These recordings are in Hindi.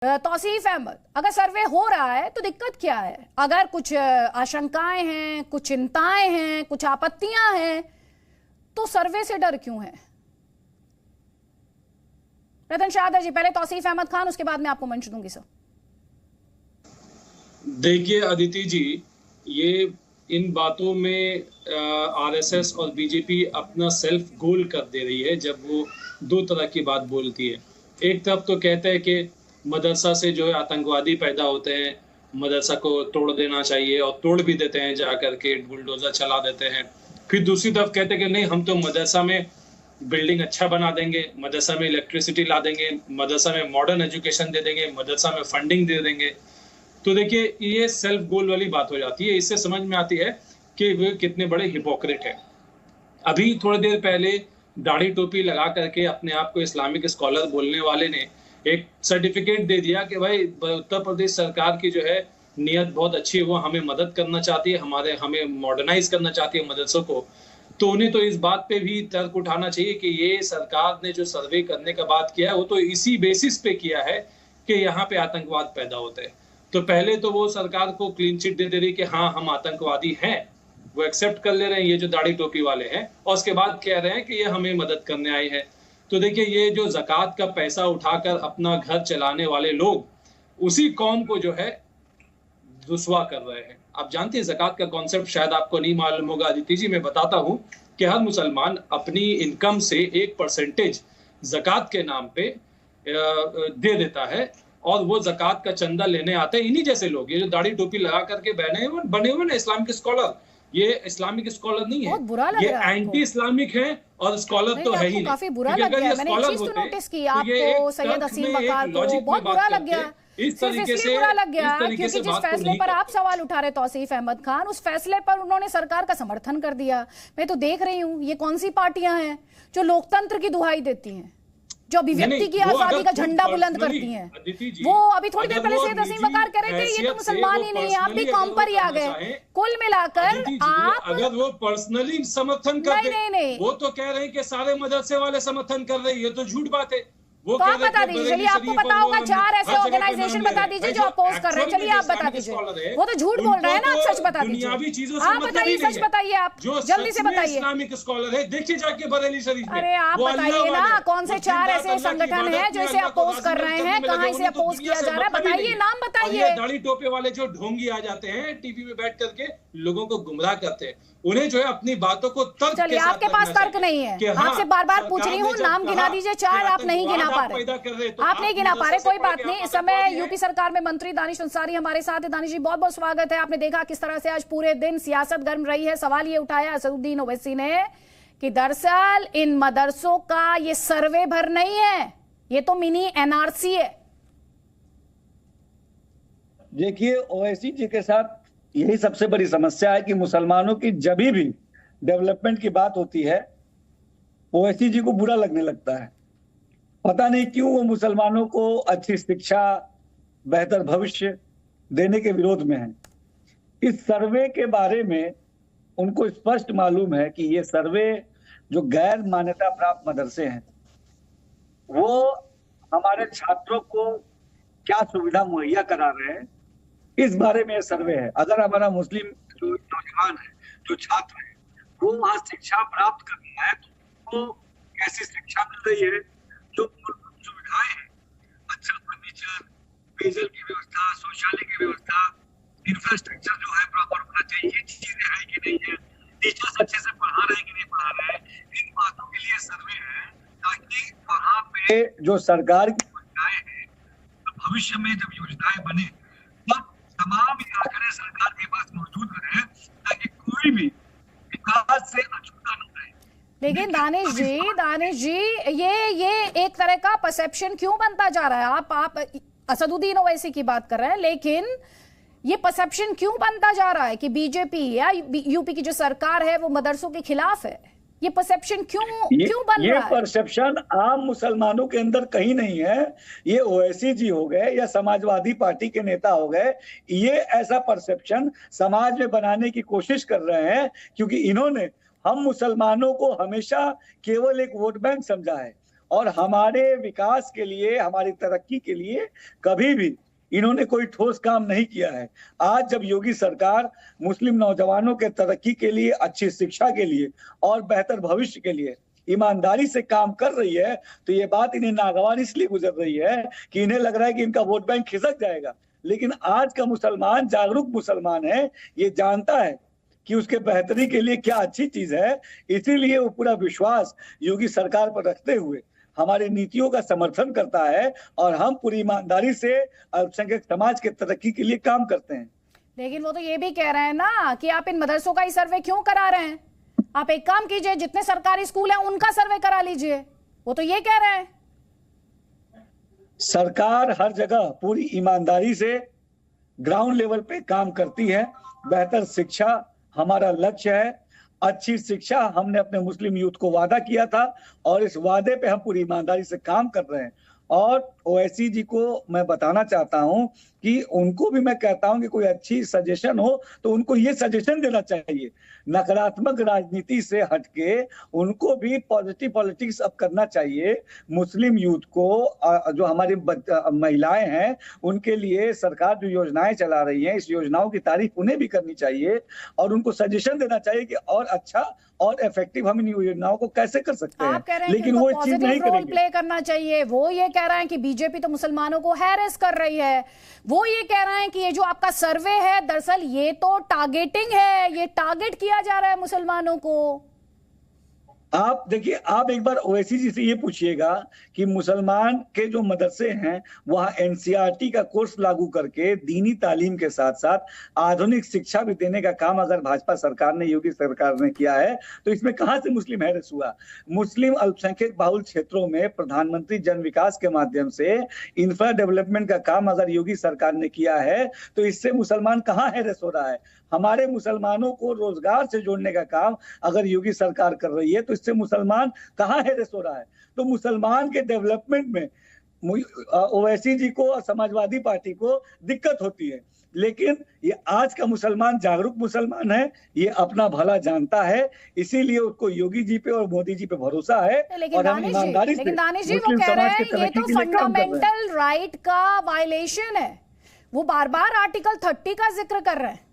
तौसीफ अहमद, अगर सर्वे हो रहा है तो दिक्कत क्या है? अगर कुछ आशंकाएं हैं, कुछ चिंताएं हैं, कुछ आपत्तियां हैं, तो सर्वे से डर क्यों है? रतन शाहदर जी, पहले तौसीफ अहमद खान, उसके बाद मैं आपको मंच दूंगी सर। देखिए अदिति जी, ये इन बातों में आरएसएस और बीजेपी अपना सेल्फ गोल कर दे रही है जब वो दो तरह की बात बोलती है। एक तरफ तो कहते हैं कि मदरसा से जो है आतंकवादी पैदा होते हैं, मदरसा को तोड़ देना चाहिए, और तोड़ भी देते हैं, जा करके बुलडोजर चला देते हैं। फिर दूसरी तरफ कहते हैं कि नहीं, हम तो मदरसा में बिल्डिंग अच्छा बना देंगे, मदरसा में इलेक्ट्रिसिटी ला देंगे, मदरसा में मॉडर्न एजुकेशन दे देंगे, मदरसा में फंडिंग दे देंगे। तो देखिए, ये सेल्फ गोल वाली बात हो जाती है। इससे समझ में आती है कि वे कितने बड़े हिपोक्रेट हैं। अभी थोड़ी देर पहले दाढ़ी टोपी लगा करके अपने आप को इस्लामिक स्कॉलर बोलने वाले ने एक सर्टिफिकेट दे दिया कि भाई उत्तर प्रदेश सरकार की जो है नियत बहुत अच्छी है, वो हमें मदद करना चाहती है, हमें मॉडर्नाइज करना चाहती है मदरसों को। तो उन्हें तो इस बात पे भी तर्क उठाना चाहिए कि ये सरकार ने जो सर्वे करने का बात किया है वो तो इसी बेसिस पे किया है कि यहाँ पे आतंकवाद पैदा होते हैं। तो पहले तो वो सरकार को क्लीन चिट दे रही कि हाँ, हम आतंकवादी हैं, वो एक्सेप्ट कर ले रहे हैं, ये जो दाढ़ी टोपी वाले हैं, और उसके बाद कह रहे हैं कि ये हमें मदद करने आए हैं। तो देखिए, ये जो ज़कात का पैसा उठाकर अपना घर चलाने वाले लोग, उसी कौम को जो है रुसवा कर रहे हैं। आप जानते हैं ज़कात का कॉन्सेप्ट शायद आपको नहीं मालूम होगा अदिति जी, मैं बताता हूं कि हर मुसलमान अपनी इनकम से 1% ज़कात के नाम पे दे देता है, और वो ज़कात का चंदा लेने आते हैं इन्हीं जैसे लोग। ये जो दाढ़ी टोपी लगा करके बने हुए ना इस्लामिक स्कॉलर, ये इस्लामिक स्कॉलर नहीं है, ये एंटी इस्लामिक है, और स्कॉलर तो है ही नहीं। काफी बुरा लग गया, मैंने एक चीज तो नोटिस की, आपको सैयद हसीम वकार को बहुत बुरा लग गया। इस तरीके से बुरा लग गया क्योंकि जिस फैसले पर आप सवाल उठा रहे तौसीफ अहमद खान, उस फैसले पर उन्होंने सरकार का समर्थन कर दिया। मैं तो देख रही हूँ ये कौन सी पार्टियां हैं जो लोकतंत्र की दुहाई देती हैं, जो अभिव्यक्ति की आजादी का झंडा बुलंद करती हैं। वो अभी थोड़ी देर पहले सैयद हसीम वकार कह रहे थे ये तो मुसलमान ही नहीं है, आप भी कौम पर ही आ गए। कुल मिलाकर आप, अगर वो पर्सनली समर्थन कर नहीं, वो तो कह रहे हैं कि सारे मदरसे वाले समर्थन कर रहे हैं, ये तो झूठ बात है। तो आप बता दीजिए, चलिए आपको पता होगा 4 ऐसे ऑर्गेनाइजेशन बता दीजिए जो अपोज कर रहे हैं, चलिए आप बता दीजिए। वो तो झूठ बोल रहे हैं ना, आप सच बता दीजिए। आप बताइए, सच बताइए, आप जल्दी से बताइए। इस्लामिक स्कॉलर है, देखिए जाके बरेली शरीफ में। अरे आप बताइए ना, कौन से 4 ऐसे संगठन हैं जो इसे अपोज कर रहे हैं, कहाँ इसे अपोज किया जा रहा है, बताइए, नाम बताइए। दाढ़ी टोपे वाले जो ढोंगी आ जाते हैं टीवी में बैठ करके लोगों को गुमराह करते हैं, उन्हें जो है अपनी बातों को तर्क, चलिए आपके पास तर्क नहीं है, आपसे बार बार पूछ रही हूँ, नाम गिना दीजिए 4, आप नहीं गिना पा रहे, आप नहीं गिना पा रहे, कोई बात नहीं। इस समय यूपी सरकार में मंत्री दानिश अंसारी हमारे साथ है। दानिश जी, बहुत बहुत स्वागत है। आपने देखा किस तरह से आज पूरे दिन सियासत गर्म रही है। सवाल ये उठाया असदुद्दीन ओवैसी ने कि दरअसल इन मदरसों का ये सर्वे भर नहीं है, ये तो मिनी एनआरसी है। देखिए, ओवैसी जी के साथ यही सबसे बड़ी समस्या है कि मुसलमानों की जब भी डेवलपमेंट की बात होती है, ओवैसी जी को बुरा लगने लगता है। पता नहीं क्यों वो मुसलमानों को अच्छी शिक्षा, बेहतर भविष्य देने के विरोध में है। इस सर्वे के बारे में उनको स्पष्ट मालूम है कि ये सर्वे जो गैर मान्यता प्राप्त मदरसे हैं, वो हमारे छात्रों को क्या सुविधा मुहैया करा रहे हैं, इस बारे में सर्वे है। अगर हमारा मुस्लिम जो नौजवान है, जो छात्र है, वो वहां शिक्षा प्राप्त करना है तो वो कैसी शिक्षा मिल रही है, जो मूलभूत सुविधाएं हैं, अच्छा फर्नीचर, पेयजल की व्यवस्था, शौचालय की व्यवस्था, इंफ्रास्ट्रक्चर जो है प्रॉपर होना चाहिए, ये चीजें है कि नहीं है, टीचर्स अच्छे से पढ़ा रहे हैं कि नहीं पढ़ा रहे हैं, इन बातों के लिए सर्वे है, ताकि वहां पे जो सरकार की योजनाएं हैं, तो भविष्य में जब योजनाएं बने तब तमाम आंकड़े सरकार के पास मौजूद रहे, ताकि कोई भी विकास से अछूता न रहे। लेकिन दानिश जी ये एक तरह का परसेप्शन क्यों बनता जा रहा है? आप असदुद्दीन ओवैसी की बात कर रहे हैं, लेकिन ये परसेप्शन क्यों बनता जा रहा है कि बीजेपी या यूपी की जो सरकार है वो मदरसों के खिलाफ है? ये परसेप्शन क्यों बन रहा है? ये परसेप्शन आम मुसलमानों के अंदर कहीं नहीं है। ये ओवैसी जी हो गए या समाजवादी पार्टी के नेता हो गए, ये ऐसा परसेप्शन समाज में बनाने की कोशिश कर रहे हैं, क्योंकि इन्होंने हम मुसलमानों को हमेशा केवल एक वोट बैंक समझा है। और हमारे विकास के लिए, हमारी तरक्की के लिए कभी भी इन्होंने कोई ठोस काम नहीं किया है। आज जब योगी सरकार मुस्लिम नौजवानों के तरक्की के लिए, अच्छी शिक्षा के लिए और बेहतर भविष्य के लिए ईमानदारी से काम कर रही है, तो ये बात इन्हें नागवार इसलिए गुजर रही है कि इन्हें लग रहा है कि इनका वोट बैंक खिसक जाएगा। लेकिन आज का मुसलमान जागरूक मुसलमान है, ये जानता है कि उसके बेहतरी के लिए क्या अच्छी चीज है, इसीलिए वो पूरा विश्वास योगी सरकार पर रखते हुए हमारी नीतियों का समर्थन करता है और हम पूरी ईमानदारी से अल्पसंख्यक समाज के तरक्की के लिए काम करते हैं। लेकिन वो तो ये भी कह रहे हैं ना कि आप इन मदरसों का ही सर्वे क्यों करा रहे हैं? आप एक काम कीजिए, जितने सरकारी स्कूल हैं उनका सर्वे करा लीजिए। वो तो ये कह रहे हैं। सरकार हर जगह पूरी ईमानदारी से ग्राउंड लेवल पे काम करती है। बेहतर शिक्षा हमारा लक्ष्य है। अच्छी शिक्षा हमने अपने मुस्लिम यूथ को वादा किया था और इस वादे पे हम पूरी ईमानदारी से काम कर रहे हैं। और ओवैसी जी को मैं बताना चाहता हूं कि उनको भी मैं कहता हूं कि कोई अच्छी सजेशन हो तो उनको ये सजेशन देना चाहिए। नकारात्मक राजनीति से हटके उनको भी पॉजिटिव पॉलिटिक्स अब करना चाहिए। मुस्लिम यूथ को, जो हमारी महिलाएं हैं, उनके लिए सरकार जो योजनाएं चला रही है, इस योजनाओं की तारीफ उन्हें भी करनी चाहिए और उनको सजेशन देना चाहिए कि और अच्छा और इफेक्टिव हम इन योजनाओं को कैसे कर सकते हैं। आप कह रहे हैं लेकिन वो चीज नहीं रोल करेंगे। प्ले करना चाहिए। वो ये कह रहे हैं कि बीजेपी तो मुसलमानों को हैरेस कर रही है। वो ये कह रहे हैं कि ये जो आपका सर्वे है, दरअसल ये तो टारगेटिंग है, ये टारगेट किया जा रहा है मुसलमानों को। आप देखिए, आप एक बार ओवैसी जी से ये पूछिएगा कि मुसलमान के जो मदरसे हैं वहां एनसीईआरटी का कोर्स लागू करके दीनी तालीम के साथ साथ आधुनिक शिक्षा भी देने का काम अगर भाजपा सरकार ने, योगी सरकार ने किया है, तो इसमें कहां से मुस्लिम हैरेस हुआ? मुस्लिम अल्पसंख्यक बहुल क्षेत्रों में प्रधानमंत्री जन विकास के माध्यम से इंफ्रा डेवलपमेंट का काम अगर योगी सरकार ने किया है, तो इससे मुसलमान कहां हैरेस हो रहा है? हमारे मुसलमानों को रोजगार से जोड़ने का काम अगर योगी सरकार कर रही है, तो इससे मुसलमान कहां हैरेस हो रहा है? तो मुसलमान के डेवलपमेंट में ओवैसी जी को और समाजवादी पार्टी को दिक्कत होती है। लेकिन ये आज का मुसलमान जागरूक मुसलमान है, ये अपना भला जानता है, इसीलिए उसको योगी जी पे और मोदी जी पे भरोसा है। और हम ईमानदारी से दानिश जी वो कह रहे हैं ये तो फंडामेंटल राइट का वायलेशन है। वो बार बार आर्टिकल 30 का जिक्र कर रहे हैं।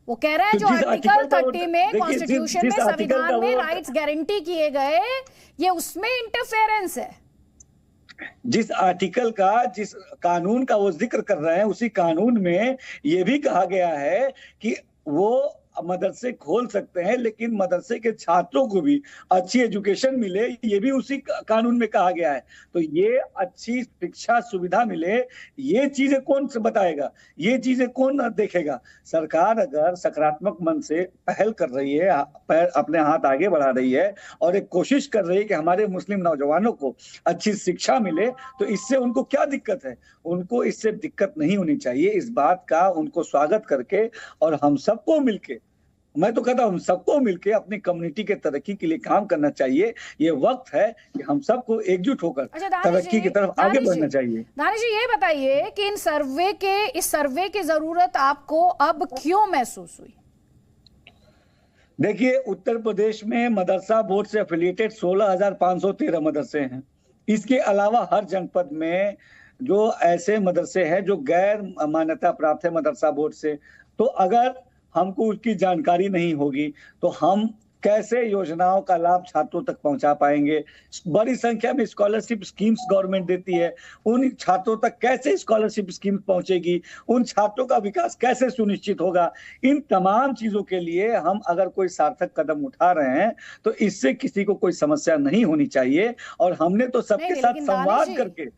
वो कह रहे हैं जो आर्टिकल 30 में कॉन्स्टिट्यूशन में, संविधान में राइट्स गारंटी किए गए, ये उसमें इंटरफेरेंस है। जिस आर्टिकल का, जिस कानून का वो जिक्र कर रहे हैं, उसी कानून में ये भी कहा गया है कि वो मदरसे खोल सकते हैं, लेकिन मदरसे के छात्रों को भी अच्छी एजुकेशन मिले, ये भी उसी कानून में कहा गया है। तो ये अच्छी शिक्षा सुविधा मिले, ये चीजें कौन से बताएगा? ये चीजें कौन देखेगा? सरकार अगर सकारात्मक मन से पहल कर रही है, अपने हाथ आगे बढ़ा रही है और एक कोशिश कर रही है कि हमारे मुस्लिम नौजवानों को अच्छी शिक्षा मिले, तो इससे उनको क्या दिक्कत है? उनको इससे दिक्कत नहीं होनी चाहिए। इस बात का उनको स्वागत करके और हम सबको मिलके, मैं तो कहता हूं सबको मिलके अपनी कम्युनिटी के तरक्की के लिए काम करना चाहिए। ये वक्त है कि हम सबको एकजुट होकर तरक्की की तरफ आगे बढ़ना चाहिए। दानिश जी, ये बताइए कि इस सर्वे की जरूरत आपको अब क्यों महसूस हुई? देखिए, उत्तर प्रदेश में मदरसा बोर्ड से एफिलिएटेड 16,513 मदरसे हैं। इसके अलावा हर जनपद में जो ऐसे मदरसे हैं जो गैर मान्यता प्राप्त है मदरसा बोर्ड से, तो अगर हमको उसकी जानकारी नहीं होगी तो हम कैसे योजनाओं का लाभ छात्रों तक पहुंचा पाएंगे? बड़ी संख्या में स्कॉलरशिप स्कीम्स गवर्नमेंट देती है, उन छात्रों तक कैसे स्कॉलरशिप स्कीम्स पहुंचेगी? उन छात्रों का विकास कैसे सुनिश्चित होगा? इन तमाम चीजों के लिए हम अगर कोई सार्थक कदम उठा रहे हैं तो इससे किसी को कोई समस्या नहीं होनी चाहिए। और हमने तो सबके साथ संवाद करके